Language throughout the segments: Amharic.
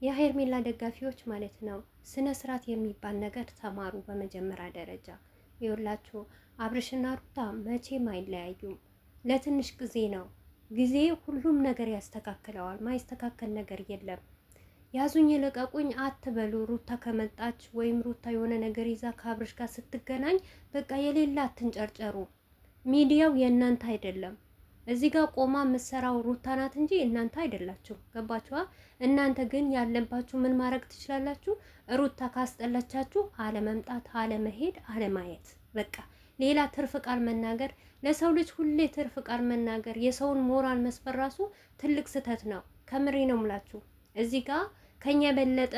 የሄርሜላ ደጋፊዎች ማለት ነው ስነ ስርዓት የሚባል ነገር ተማሩ። በመጀመሪያ ደረጃ ይኸውላችሁ አብርሽና ሩታ መቼም አይለያዩም። ለትንሽ ጊዜ ነው። ጊዜ ሁሉም ነገር ያስተካክለዋል። ማይስተካከል ነገር የለም። ያዙኝ ልቀቁኝ አትበሉ። ሩታ ከመጣች ወይም ሩታ የሆነ ነገር ይዛ ከአብርሽ ጋር ስትገናኝ በቃ የሌላ አትንጨርጨሩ። ሚዲያው የእናንተ አይደለም። እዚህ ጋር ቆማ የምትሰራው ሩታ ናት እንጂ እናንተ አይደላችሁ። ገባችኋ? እናንተ ግን ያለባችሁ ምን ማድረግ ትችላላችሁ? ሩታ ካስጠላቻችሁ አለመምጣት፣ አለመሄድ፣ አለማየት። በቃ ሌላ ትርፍ ቃል መናገር ለሰው ልጅ ሁሌ ትርፍ ቃል መናገር የሰውን ሞራል መስበር ራሱ ትልቅ ስህተት ነው። ከምሬ ነው ምላችሁ። እዚህ ጋር ከኛ የበለጠ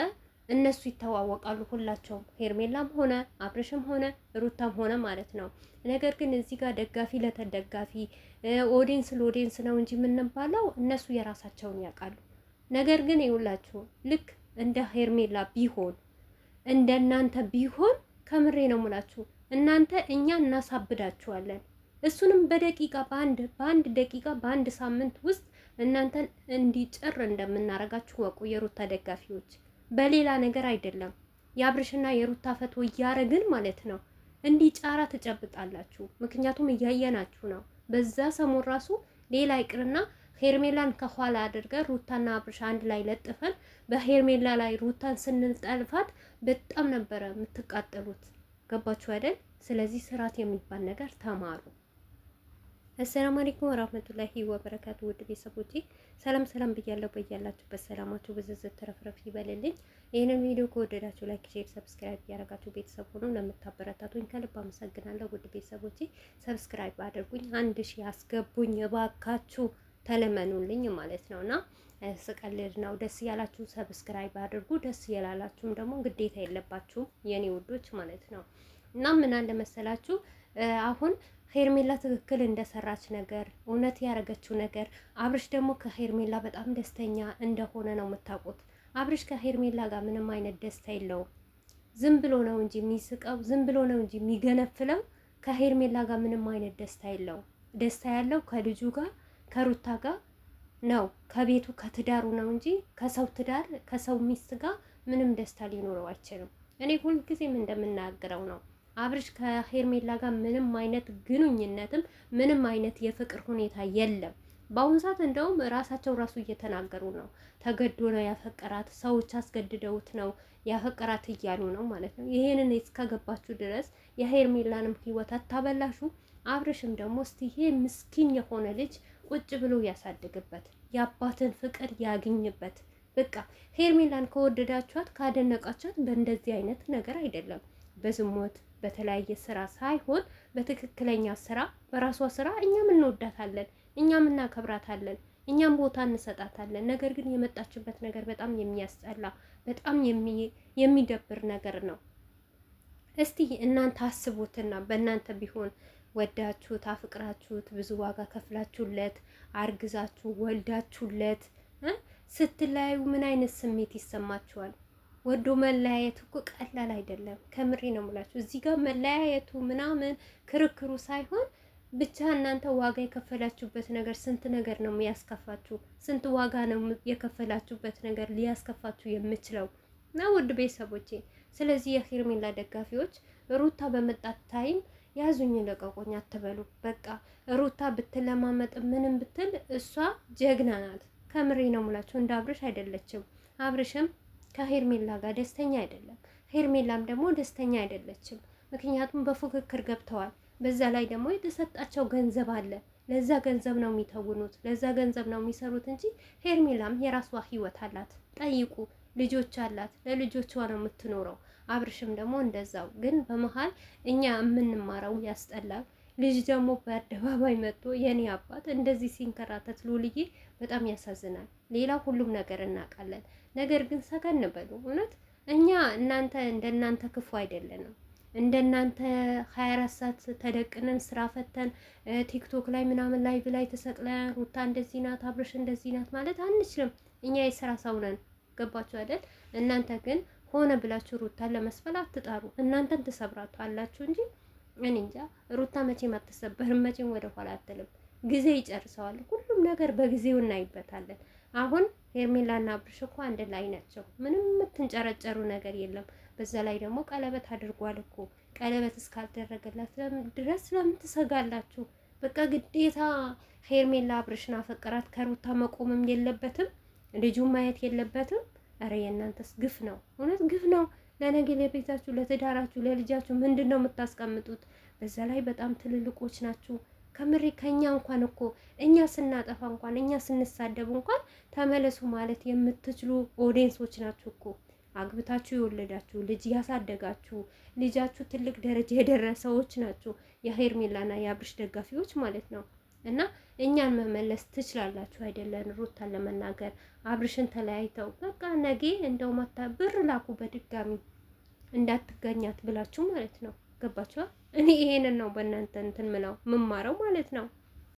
እነሱ ይተዋወቃሉ ሁላቸውም፣ ሄርሜላም ሆነ አብርሽም ሆነ ሩታም ሆነ ማለት ነው። ነገር ግን እዚህ ጋር ደጋፊ ለተደጋፊ ኦዲንስ ለኦዲንስ ነው እንጂ የምንባለው እነሱ የራሳቸውን ያውቃሉ። ነገር ግን ይውላችሁ ልክ እንደ ሄርሜላ ቢሆን እንደናንተ ቢሆን ከምሬ ነው ሙላችሁ እናንተ እኛ እናሳብዳችኋለን። እሱንም በደቂቃ በአንድ ደቂቃ በአንድ ሳምንት ውስጥ እናንተን እንዲጭር እንደምናረጋችሁ ወቁ የሩታ ደጋፊዎች። በሌላ ነገር አይደለም። የአብርሽና የሩታ ፈቶ እያረግን ማለት ነው እንዲህ ጫራ ትጨብጣላችሁ። ምክንያቱም እያየናችሁ ነው። በዛ ሰሞን ራሱ ሌላ ይቅርና ሄርሜላን ከኋላ አድርገን ሩታና አብርሽ አንድ ላይ ለጥፈን በሄርሜላ ላይ ሩታን ስንጠልፋት በጣም ነበረ የምትቃጠሉት። ገባችሁ አይደል? ስለዚህ ስርዓት የሚባል ነገር ተማሩ። አሰላሙ አለይኩም ወራህመቱላሂ ወበረካቱ። ውድ ቤተሰቦቼ ሰላም ሰላም ብያለሁ። በያላችሁበት ሰላማችሁ በዝዝት ተረፍረፍ ይበልልኝ። ይህንን ቪዲዮ ከወደዳችሁ ላይክ፣ ሼር፣ ሰብስክራይብ ያደረጋችሁ ቤተሰብ ሆኖ ለምታበረታቱኝ ከልብ አመሰግናለሁ። ውድ ቤተሰቦቼ ሰብስክራይብ አድርጉኝ፣ 1000 ያስገቡኝ እባካችሁ፣ ተለመኑልኝ ማለት ነውና ስቀልድ ነው። ደስ ያላችሁ ሰብስክራይብ አድርጉ፣ ደስ ያላላችሁም ደግሞ ግዴታ የለባችሁም የኔ ውዶች ማለት ነው። እና ምን አለ መሰላችሁ አሁን ሄርሜላ ትክክል እንደሰራች ነገር እውነት ያደረገችው ነገር አብርሽ ደግሞ ከሄርሜላ በጣም ደስተኛ እንደሆነ ነው የምታውቁት። አብርሽ ከሄርሜላ ጋር ምንም አይነት ደስታ የለውም። ዝም ብሎ ነው እንጂ የሚስቀው፣ ዝም ብሎ ነው እንጂ የሚገነፍለው። ከሄርሜላ ጋር ምንም አይነት ደስታ የለውም። ደስታ ያለው ከልጁ ጋር ከሩታ ጋር ነው፣ ከቤቱ ከትዳሩ ነው እንጂ ከሰው ትዳር ከሰው ሚስት ጋር ምንም ደስታ ሊኖረው አይችልም። እኔ ሁልጊዜም እንደምናገረው ነው አብርሽ ከሄርሜላ ጋር ምንም አይነት ግንኙነትም ምንም አይነት የፍቅር ሁኔታ የለም። በአሁኑ ሰዓት እንደውም ራሳቸው ራሱ እየተናገሩ ነው። ተገዶ ነው ያፈቀራት፣ ሰዎች አስገድደውት ነው ያፈቀራት እያሉ ነው ማለት ነው። ይሄንን እስከገባችሁ ድረስ የሄርሜላንም ህይወት አታበላሹ። አብርሽም ደግሞ እስቲ ይሄ ምስኪን የሆነ ልጅ ቁጭ ብሎ ያሳድግበት፣ የአባትን ፍቅር ያግኝበት። በቃ ሄርሜላን ከወደዳችኋት ካደነቃችኋት በእንደዚህ አይነት ነገር አይደለም በዝሙት በተለያየ ስራ ሳይሆን በትክክለኛ ስራ በራሷ ስራ እኛም እንወዳታለን፣ እኛም እናከብራታለን፣ እኛም ቦታ እንሰጣታለን። ነገር ግን የመጣችበት ነገር በጣም የሚያስጠላ በጣም የሚደብር ነገር ነው። እስቲ እናንተ አስቡትና በእናንተ ቢሆን ወዳችሁት አፍቅራችሁት ብዙ ዋጋ ከፍላችሁለት አርግዛችሁ ወልዳችሁለት ስትለያዩ ምን አይነት ስሜት ይሰማችኋል? ወዶ መለያየት እኮ ቀላል አይደለም። ከምሬ ነው የምላችሁ። እዚህ ጋር መለያየቱ ምናምን ክርክሩ ሳይሆን ብቻ እናንተ ዋጋ የከፈላችሁበት ነገር ስንት ነገር ነው የሚያስከፋችሁ፣ ስንት ዋጋ ነው የከፈላችሁበት ነገር ሊያስከፋችሁ የምችለው እና ውድ ቤተሰቦቼ፣ ስለዚህ የሄርሜላ ደጋፊዎች ሩታ በመጣት ታይም ያዙኝ ለቀቆኝ አትበሉ። በቃ ሩታ ብትለማመጥ ምንም ብትል እሷ ጀግና ናት። ከምሬ ነው የምላችሁ። እንደ አብርሽ አይደለችም። አብርሽም ከሄርሜላ ጋር ደስተኛ አይደለም። ሄርሜላም ደግሞ ደስተኛ አይደለችም። ምክንያቱም በፉክክር ገብተዋል። በዛ ላይ ደግሞ የተሰጣቸው ገንዘብ አለ። ለዛ ገንዘብ ነው የሚተውኑት፣ ለዛ ገንዘብ ነው የሚሰሩት እንጂ ሄርሜላም የራሷ ህይወት አላት። ጠይቁ፣ ልጆች አላት፣ ለልጆቿ ነው የምትኖረው። አብርሽም ደግሞ እንደዛው። ግን በመሀል እኛ የምንማረው ያስጠላል። ልጅ ደግሞ በአደባባይ መጥቶ የኔ አባት እንደዚህ ሲንከራተት ሉልዬ በጣም ያሳዝናል። ሌላ ሁሉም ነገር እናውቃለን። ነገር ግን ሰከን በሉ። እውነት እኛ እናንተ እንደናንተ ክፉ አይደለንም። እንደናንተ 24 ሰዓት ተደቅነን ስራ ፈተን ቲክቶክ ላይ ምናምን ላይቭ ላይ ተሰቅለን ሩታ እንደዚህ ናት አብርሽ እንደዚህ ናት ማለት አንችልም። እኛ የስራ ሰው ነን። ገባችሁ አይደል? እናንተ ግን ሆነ ብላችሁ ሩታን ለመስፈል አትጣሩ። እናንተን ትሰብራቱ አላችሁ እንጂ እኔ እንጃ። ሩታ መቼም አትሰበርም፣ መቼም ወደ ኋላ አትልም። ጊዜ ይጨርሰዋል። ሁሉም ነገር በጊዜው እናይበታለን። አሁን ሄርሜላና አብርሽ እኮ አንድ ላይ ናቸው። ምንም የምትንጨረጨሩ ነገር የለም። በዛ ላይ ደግሞ ቀለበት አድርጓል እኮ። ቀለበት እስካልደረገላት ድረስ ለምን ትሰጋላችሁ? በቃ ግዴታ ሄርሜላ አብርሽን አፈቀራት ከሩታ መቆምም የለበትም። ልጁን ማየት የለበትም። እረ የእናንተስ ግፍ ነው፣ እውነት ግፍ ነው። ለነገ ለቤታችሁ፣ ለትዳራችሁ፣ ለልጃችሁ ምንድን ነው የምታስቀምጡት? በዛ ላይ በጣም ትልልቆች ናችሁ። ከምሬ ከኛ እንኳን እኮ እኛ ስናጠፋ እንኳን እኛ ስንሳደብ እንኳን ተመለሱ ማለት የምትችሉ ኦዲየንሶች ናችሁ እኮ። አግብታችሁ የወለዳችሁ ልጅ ያሳደጋችሁ ልጃችሁ ትልቅ ደረጃ የደረሰዎች ናችሁ። የሄርሜላና የአብርሽ ደጋፊዎች ማለት ነው። እና እኛን መመለስ ትችላላችሁ አይደለን? ሩታን ለመናገር አብርሽን ተለያይተው በቃ ነገ እንደው ማታ ብር ላኩ በድጋሚ እንዳትገኛት ብላችሁ ማለት ነው። ገባችኋል? እኔ ይሄንን ነው በእናንተ እንትን ምለው ምማረው ማለት ነው።